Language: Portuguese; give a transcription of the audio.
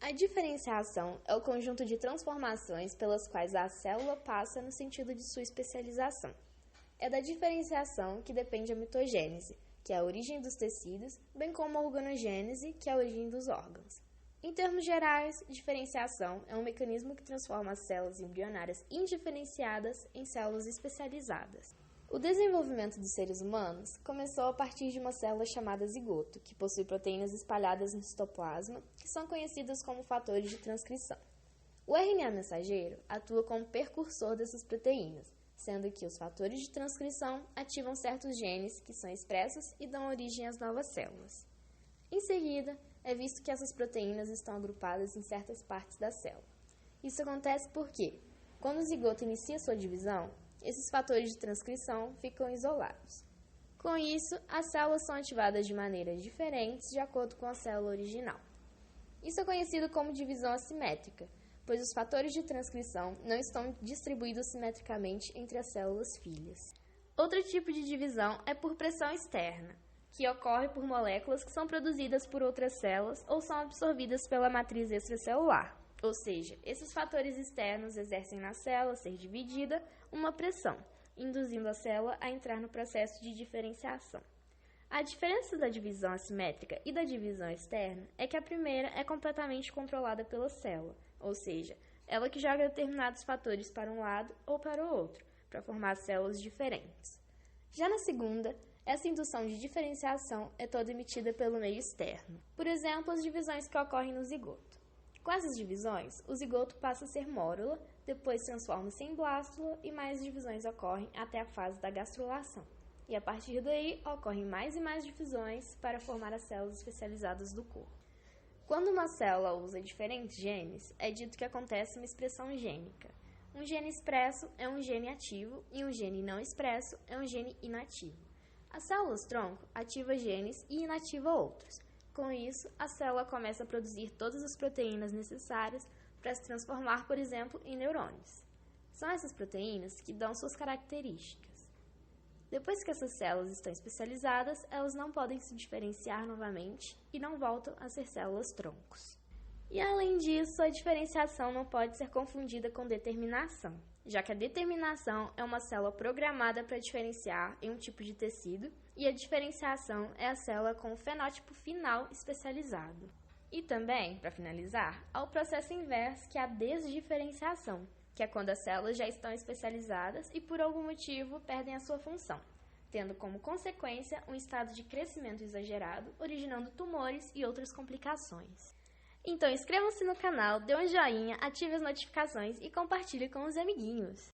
A diferenciação é o conjunto de transformações pelas quais a célula passa no sentido de sua especialização. É da diferenciação que depende a mitogênese, que é a origem dos tecidos, bem como a organogênese, que é a origem dos órgãos. Em termos gerais, diferenciação é um mecanismo que transforma as células embrionárias indiferenciadas em células especializadas. O desenvolvimento dos seres humanos começou a partir de uma célula chamada zigoto, que possui proteínas espalhadas no citoplasma, que são conhecidas como fatores de transcrição. O RNA mensageiro atua como precursor dessas proteínas, sendo que os fatores de transcrição ativam certos genes que são expressos e dão origem às novas células. Em seguida, é visto que essas proteínas estão agrupadas em certas partes da célula. Isso acontece porque, quando o zigoto inicia sua divisão, esses fatores de transcrição ficam isolados. Com isso, as células são ativadas de maneiras diferentes de acordo com a célula original. Isso é conhecido como divisão assimétrica, pois os fatores de transcrição não estão distribuídos simetricamente entre as células filhas. Outro tipo de divisão é por pressão externa, que ocorre por moléculas que são produzidas por outras células ou são absorvidas pela matriz extracelular. Ou seja, esses fatores externos exercem na célula ser dividida uma pressão, induzindo a célula a entrar no processo de diferenciação. A diferença da divisão assimétrica e da divisão externa é que a primeira é completamente controlada pela célula, ou seja, ela que joga determinados fatores para um lado ou para o outro, para formar células diferentes. Já na segunda, essa indução de diferenciação é toda emitida pelo meio externo, por exemplo, as divisões que ocorrem no zigoto. Com essas divisões, o zigoto passa a ser mórula, depois transforma-se em blástula e mais divisões ocorrem até a fase da gastrulação. E a partir daí, ocorrem mais e mais divisões para formar as células especializadas do corpo. Quando uma célula usa diferentes genes, é dito que acontece uma expressão gênica. Um gene expresso é um gene ativo e um gene não expresso é um gene inativo. As células-tronco ativam genes e inativam outros. Com isso, a célula começa a produzir todas as proteínas necessárias para se transformar, por exemplo, em neurônios. São essas proteínas que dão suas características. Depois que essas células estão especializadas, elas não podem se diferenciar novamente e não voltam a ser células-troncos. E além disso, a diferenciação não pode ser confundida com determinação, já que a determinação é uma célula programada para diferenciar em um tipo de tecido e a diferenciação é a célula com o fenótipo final especializado. E também, para finalizar, há o processo inverso, que é a desdiferenciação, que é quando as células já estão especializadas e por algum motivo perdem a sua função, tendo como consequência um estado de crescimento exagerado, originando tumores e outras complicações. Então inscrevam-se no canal, dê um joinha, ative as notificações e compartilhe com os amiguinhos.